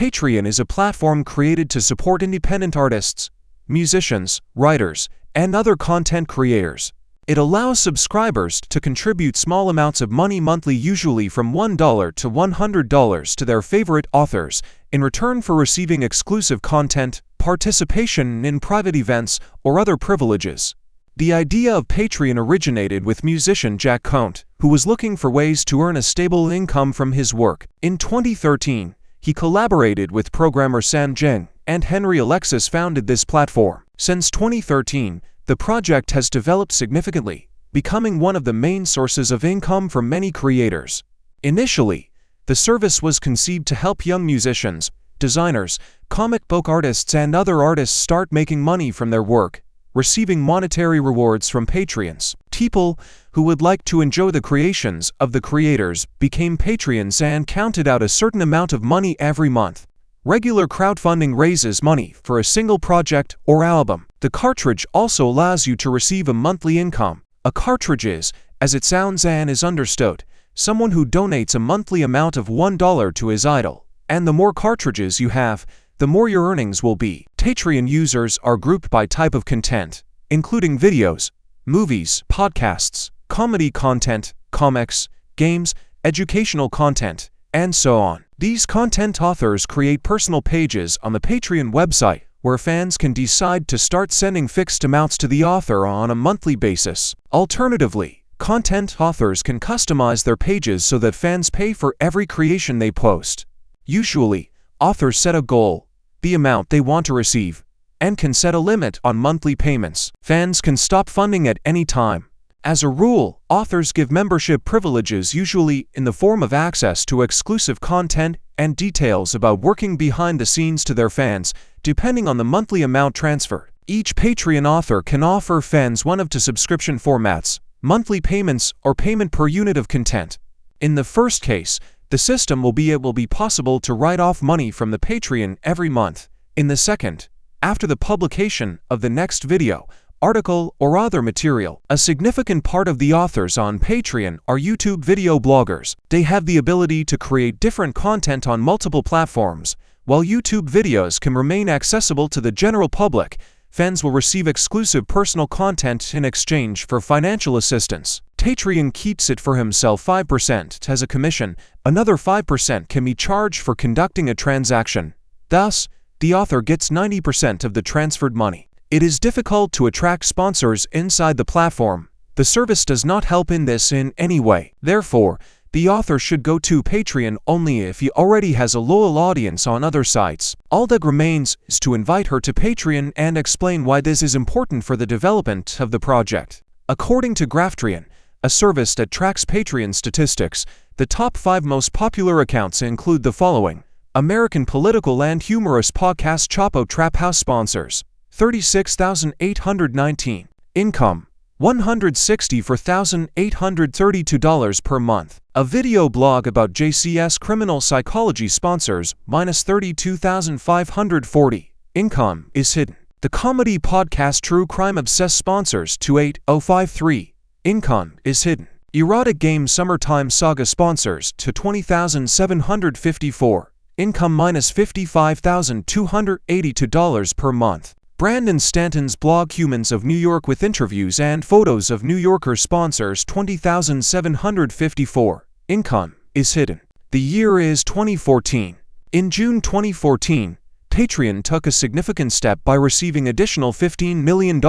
Patreon is a platform created to support independent artists, musicians, writers, and other content creators. It allows subscribers to contribute small amounts of money monthly, usually from $1 to $100, to their favorite authors, in return for receiving exclusive content, participation in private events, or other privileges. The idea of Patreon originated with musician Jack Conte, who was looking for ways to earn a stable income from his work. In 2013, he collaborated with programmer San Jeng, and Henry Alexis founded this platform. Since 2013, the project has developed significantly, becoming one of the main sources of income for many creators. Initially, the service was conceived to help young musicians, designers, comic book artists, and other artists start making money from their work, receiving monetary rewards from Patreons. People who would like to enjoy the creations of the creators became Patreons and counted out a certain amount of money every month. Regular crowdfunding raises money for a single project or album. The cartridge also allows you to receive a monthly income. A cartridge is, as it sounds and is understood, someone who donates a monthly amount of $1 to his idol. And the more cartridges you have, the more your earnings will be. Patreon users are grouped by type of content, including videos, movies, podcasts, comedy content, comics, games, educational content, and so on. These content authors create personal pages on the Patreon website where fans can decide to start sending fixed amounts to the author on a monthly basis. Alternatively, content authors can customize their pages so that fans pay for every creation they post. Usually, authors set a goal, the amount they want to receive, and can set a limit on monthly payments. Fans can stop funding at any time. As a rule, authors give membership privileges, usually in the form of access to exclusive content and details about working behind the scenes to their fans, depending on the monthly amount transferred. Each Patreon author can offer fans one of two subscription formats: monthly payments or payment per unit of content. In the first case, the system will be possible to write off money from the Patreon every month. In the second, after the publication of the next video, article, or other material. A significant part of the authors on Patreon are YouTube video bloggers. They have the ability to create different content on multiple platforms. While YouTube videos can remain accessible to the general public, fans will receive exclusive personal content in exchange for financial assistance. Patreon keeps it for himself. 5% as a commission. Another 5% can be charged for conducting a transaction. Thus, the author gets 90% of the transferred money. It is difficult to attract sponsors inside the platform. The service does not help in this in any way. Therefore, the author should go to Patreon only if he already has a loyal audience on other sites. All that remains is to invite her to Patreon and explain why this is important for the development of the project. According to Crowdfunding, a service that tracks Patreon statistics, the top 5 most popular accounts include the following: American political and humorous podcast Chapo Trap House sponsors, 36,819. Income, $164,832 per month. A video blog about JCS criminal psychology sponsors, -32,540. Income is hidden. The comedy podcast True Crime Obsessed sponsors 28053. Income is hidden. Erotic game Summertime Saga sponsors to 20,754. Income -$55,282 per month. Brandon Stanton's blog Humans of New York with interviews and photos of New Yorkers sponsors 20,754. Income is hidden. The year is 2014. In June 2014, Patreon took a significant step by receiving additional $15 million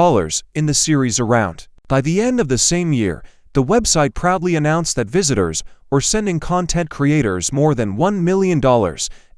in the series round. By the end of the same year, the website proudly announced that visitors were sending content creators more than $1 million,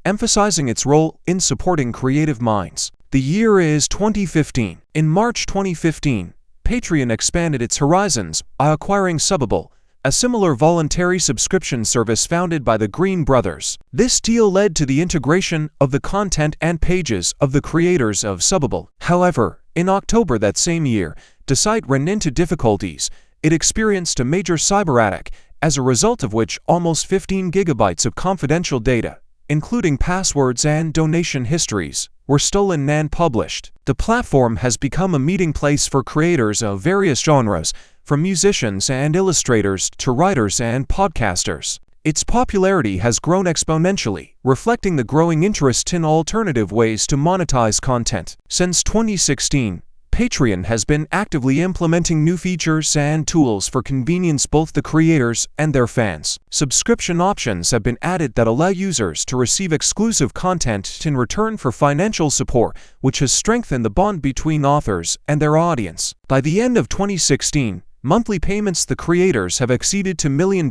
emphasizing its role in supporting creative minds. The year is 2015. In March 2015, Patreon expanded its horizons by acquiring Subbable, a similar voluntary subscription service founded by the Green brothers. This deal led to the integration of the content and pages of the creators of Subbable. However, in October that same year, the site ran into difficulties. It experienced a major cyber attack, as a result of which almost 15 gigabytes of confidential data, including passwords and donation histories, were stolen and published. The platform has become a meeting place for creators of various genres, from musicians and illustrators to writers and podcasters. its popularity has grown exponentially, reflecting the growing interest in alternative ways to monetize content. Since 2016, Patreon has been actively implementing new features and tools for convenience both the creators and their fans. Subscription options have been added that allow users to receive exclusive content in return for financial support, which has strengthened the bond between authors and their audience. By the end of 2016, monthly payments the creators have exceeded $1 million,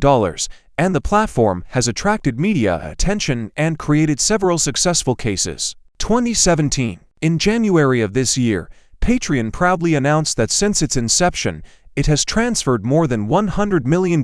and the platform has attracted media attention and created several successful cases. 2017. In January of this year, Patreon proudly announced that since its inception, it has transferred more than $100 million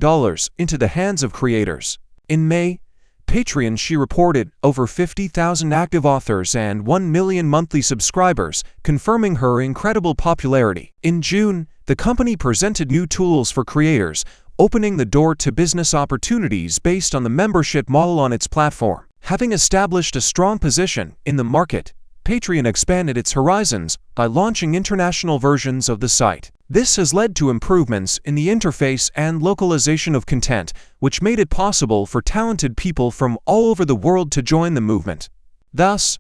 into the hands of creators. In May, Patreon reported over 50,000 active authors and 1 million monthly subscribers, confirming her incredible popularity. In June, the company presented new tools for creators, opening the door to business opportunities based on the membership model on its platform. Having established a strong position in the market, Patreon expanded its horizons by launching international versions of the site. This has led to improvements in the interface and localization of content, which made it possible for talented people from all over the world to join the movement. Thus,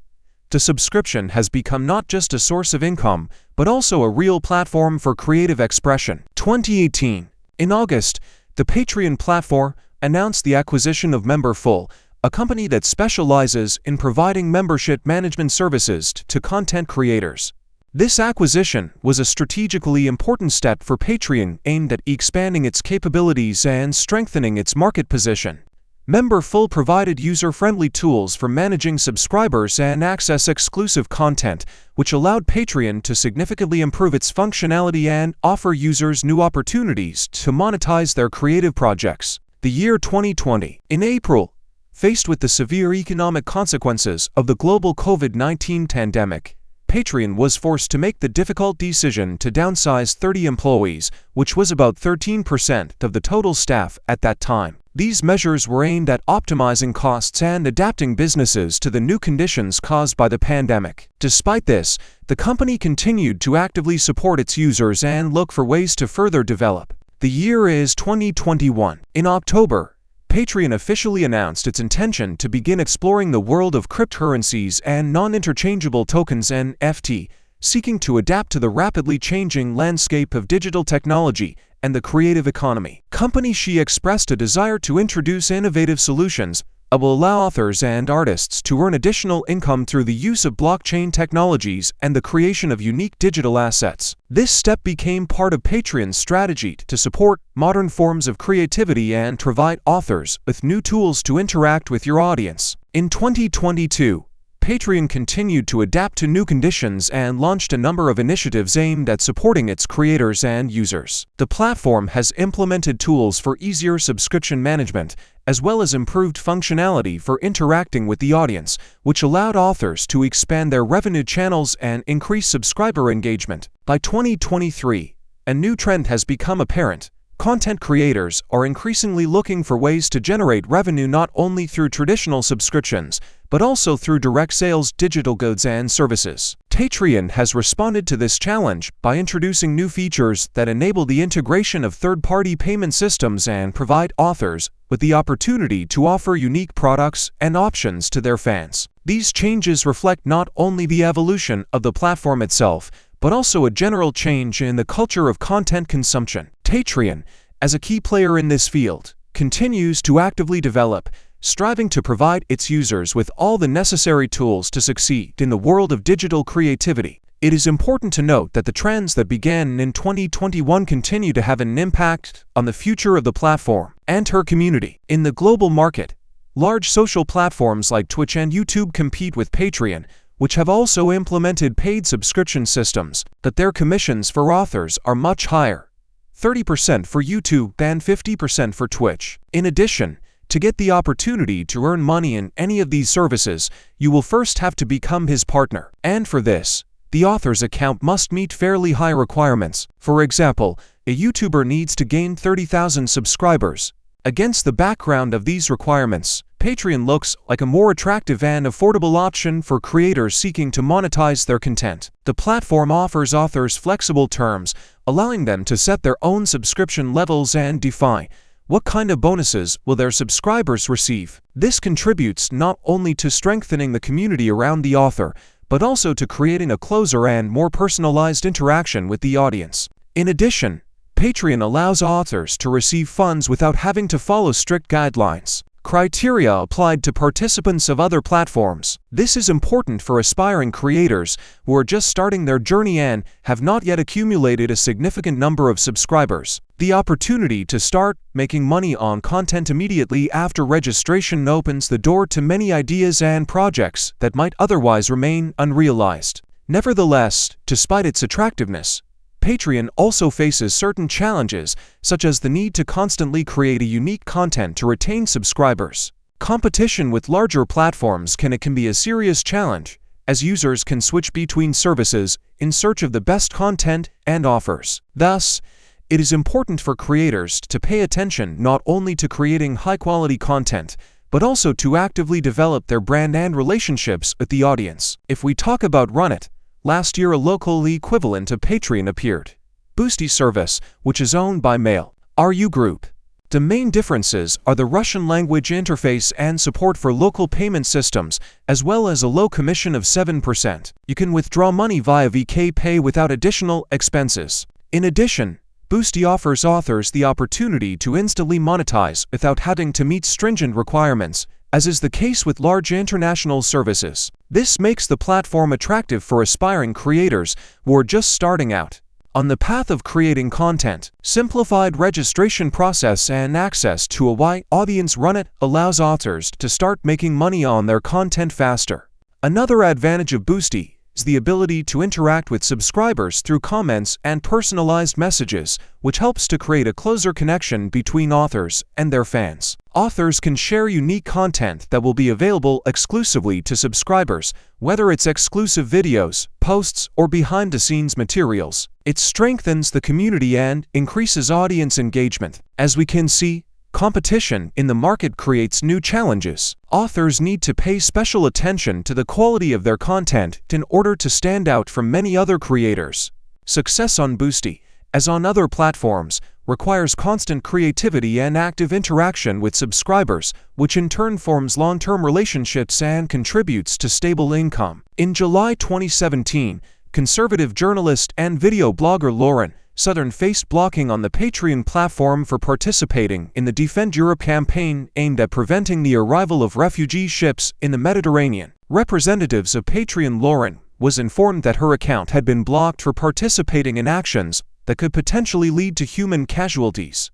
the subscription has become not just a source of income, but also a real platform for creative expression. 2018. In August, the Patreon platform announced the acquisition of Memberful, a company that specializes in providing membership management services to content creators. This acquisition was a strategically important step for Patreon aimed at expanding its capabilities and strengthening its market position. Memberful provided user-friendly tools for managing subscribers and access exclusive content, which allowed Patreon to significantly improve its functionality and offer users new opportunities to monetize their creative projects. The year 2020. In April, faced with the severe economic consequences of the global COVID-19 pandemic, Patreon was forced to make the difficult decision to downsize 30 employees, which was about 13% of the total staff at that time. These measures were aimed at optimizing costs and adapting businesses to the new conditions caused by the pandemic. Despite this, the company continued to actively support its users and look for ways to further develop. The year is 2021. In October, Patreon officially announced its intention to begin exploring the world of cryptocurrencies and non-interchangeable tokens (NFT), seeking to adapt to the rapidly changing landscape of digital technology and the creative economy. Company expressed a desire to introduce innovative solutions that will allow authors and artists to earn additional income through the use of blockchain technologies and the creation of unique digital assets. This step became part of Patreon's strategy to support modern forms of creativity and provide authors with new tools to interact with your audience. In 2022, Patreon continued to adapt to new conditions and launched a number of initiatives aimed at supporting its creators and users. The platform has implemented tools for easier subscription management, as well as improved functionality for interacting with the audience, which allowed authors to expand their revenue channels and increase subscriber engagement. By 2023, a new trend has become apparent. Content creators are increasingly looking for ways to generate revenue not only through traditional subscriptions, but also through direct sales, digital goods, and services. Patreon has responded to this challenge by introducing new features that enable the integration of third-party payment systems and provide authors with the opportunity to offer unique products and options to their fans. These changes reflect not only the evolution of the platform itself, but also a general change in the culture of content consumption. Patreon, as a key player in this field, continues to actively develop, striving to provide its users with all the necessary tools to succeed in the world of digital creativity. It is important to note that the trends that began in 2021 continue to have an impact on the future of the platform and her community. In the global market, large social platforms like Twitch and YouTube compete with Patreon, which have also implemented paid subscription systems, but their commissions for authors are much higher, 30% for YouTube and 50% for Twitch. In addition, to get the opportunity to earn money in any of these services, you will first have to become his partner. And for this, the author's account must meet fairly high requirements. For example, a YouTuber needs to gain 30,000 subscribers. Against the background of these requirements, Patreon looks like a more attractive and affordable option for creators seeking to monetize their content. The platform offers authors flexible terms, allowing them to set their own subscription levels and define What kind of bonuses will their subscribers receive? This contributes not only to strengthening the community around the author, but also to creating a closer and more personalized interaction with the audience. In addition, Patreon allows authors to receive funds without having to follow strict guidelines. Criteria applied to participants of other platforms. This is important for aspiring creators who are just starting their journey and have not yet accumulated a significant number of subscribers. The opportunity to start making money on content immediately after registration opens the door to many ideas and projects that might otherwise remain unrealized. Nevertheless, despite its attractiveness, Patreon also faces certain challenges, such as the need to constantly create a unique content to retain subscribers. Competition with larger platforms can be a serious challenge, as users can switch between services in search of the best content and offers. Thus, it is important for creators to pay attention not only to creating high-quality content, but also to actively develop their brand and relationships with the audience. If we talk about Runit, last year a local equivalent of Patreon appeared, Boosty service, which is owned by Mail.ru Group. The main differences are the Russian language interface and support for local payment systems, as well as a low commission of 7%. You can withdraw money via VK Pay without additional expenses. In addition, Boosty offers authors the opportunity to instantly monetize without having to meet stringent requirements, as is the case with large international services. This makes the platform attractive for aspiring creators who are just starting out on the path of creating content. Simplified registration process and access to a wide audience. Runit allows authors to start making money on their content faster. Another advantage of Boosty is the ability to interact with subscribers through comments and personalized messages, which helps to create a closer connection between authors and their fans. Authors can share unique content that will be available exclusively to subscribers, whether it's exclusive videos, posts, or behind-the-scenes materials. It strengthens the community and increases audience engagement. As we can see, competition in the market creates new challenges. Authors need to pay special attention to the quality of their content in order to stand out from many other creators. Success on Boosty, as on other platforms, requires constant creativity and active interaction with subscribers, which in turn forms long-term relationships and contributes to stable income. In July 2017, conservative journalist and video blogger Lauren Southern faced blocking on the Patreon platform for participating in the Defend Europe campaign aimed at preventing the arrival of refugee ships in the Mediterranean. Representatives of Patreon. Lauren was informed that her account had been blocked for participating in actions that could potentially lead to human casualties.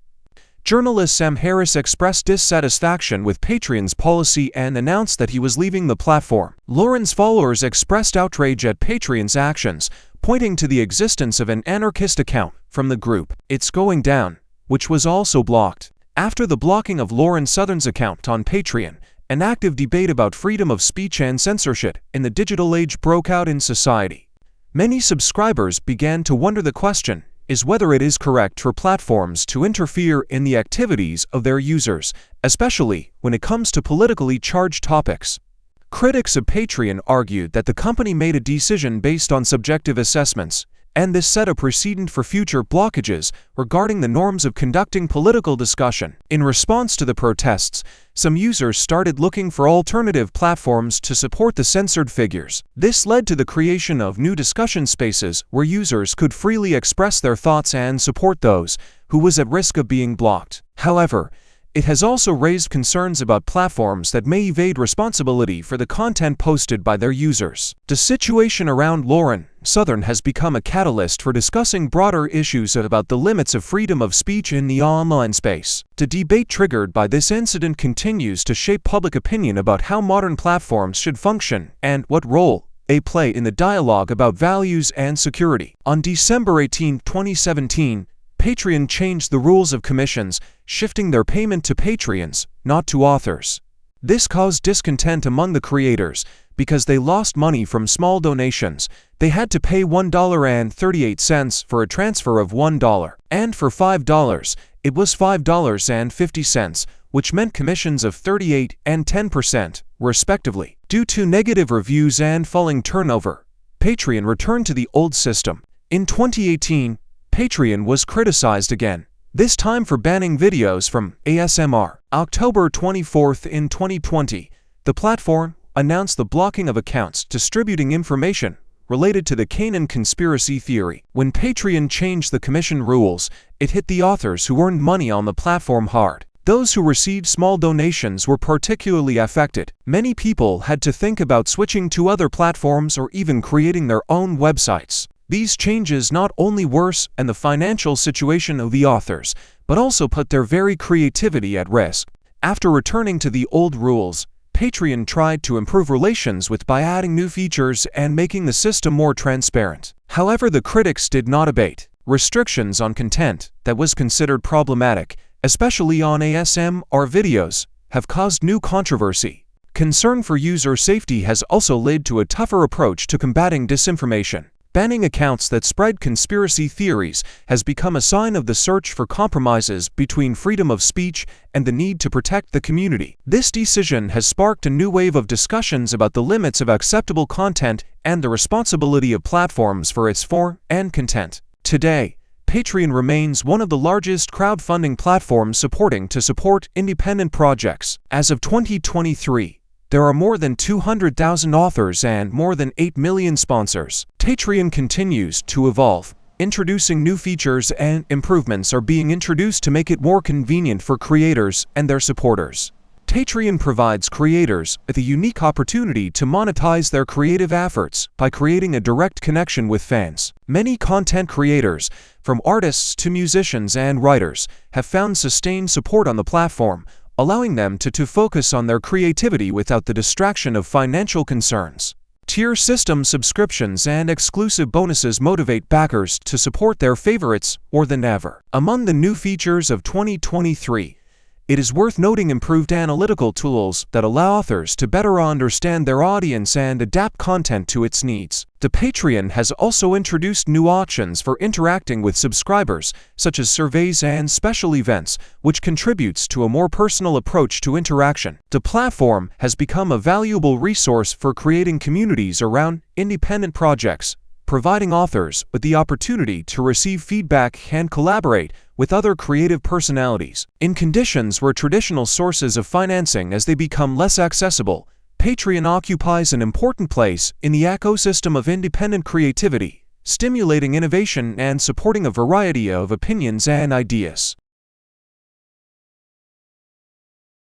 Journalist Sam Harris expressed dissatisfaction with Patreon's policy and announced that he was leaving the platform. Lauren's followers expressed outrage at Patreon's actions, pointing to the existence of an anarchist account from the group It's Going Down, which was also blocked. After the blocking of Lauren Southern's account on Patreon, an active debate about freedom of speech and censorship in the digital age broke out in society. Many subscribers began to wonder the question is whether it is correct for platforms to interfere in the activities of their users, especially when it comes to politically charged topics. Critics of Patreon argued that the company made a decision based on subjective assessments, and this set a precedent for future blockages regarding the norms of conducting political discussion. In response to the protests, some users started looking for alternative platforms to support the censored figures. This led to the creation of new discussion spaces where users could freely express their thoughts and support those who was at risk of being blocked. However, it has also raised concerns about platforms that may evade responsibility for the content posted by their users. The situation around Lauren Southern has become a catalyst for discussing broader issues about the limits of freedom of speech in the online space. The debate triggered by this incident continues to shape public opinion about how modern platforms should function and what role they play in the dialogue about values and security. On December 18, 2017, Patreon changed the rules of commissions, shifting their payment to Patreons, not to authors. This caused discontent among the creators because they lost money from small donations. They had to pay $1.38 for a transfer of $1, and for $5, it was $5.50, which meant commissions of 38% and 10%, respectively. Due to negative reviews and falling turnover, Patreon returned to the old system. In 2018, Patreon was criticized again, This time for banning videos from ASMR. October 24th in 2020, the platform announced the blocking of accounts distributing information related to the Canaan conspiracy theory. When Patreon changed the commission rules, it hit the authors who earned money on the platform hard. Those who received small donations were particularly affected. Many people had to think about switching to other platforms or even creating their own websites. These changes not only worsened the financial situation of the authors, but also put their very creativity at risk. After returning to the old rules, Patreon tried to improve relations by adding new features and making the system more transparent. However, the critics did not abate. Restrictions on content that was considered problematic, especially on ASMR videos, have caused new controversy. Concern for user safety has also led to a tougher approach to combating disinformation. Banning accounts that spread conspiracy theories has become a sign of the search for compromises between freedom of speech and the need to protect the community. This decision has sparked a new wave of discussions about the limits of acceptable content and the responsibility of platforms for its form and content. Today, Patreon remains one of the largest crowdfunding platforms to support independent projects. As of 2023, there are more than 200,000 authors and more than 8 million sponsors. Patreon continues to evolve. Introducing new features and improvements are being introduced to make it more convenient for creators and their supporters. Patreon provides creators with a unique opportunity to monetize their creative efforts by creating a direct connection with fans. Many content creators, from artists to musicians and writers, have found sustained support on the platform, allowing them to focus on their creativity without the distraction of financial concerns. Tier system subscriptions and exclusive bonuses motivate backers to support their favorites more than ever. Among the new features of 2023, it is worth noting improved analytical tools that allow authors to better understand their audience and adapt content to its needs. The Patreon has also introduced new options for interacting with subscribers, such as surveys and special events, which contributes to a more personal approach to interaction. The platform has become a valuable resource for creating communities around independent projects, providing authors with the opportunity to receive feedback and collaborate with other creative personalities. In conditions where traditional sources of financing as they become less accessible, Patreon occupies an important place in the ecosystem of independent creativity, stimulating innovation and supporting a variety of opinions and ideas.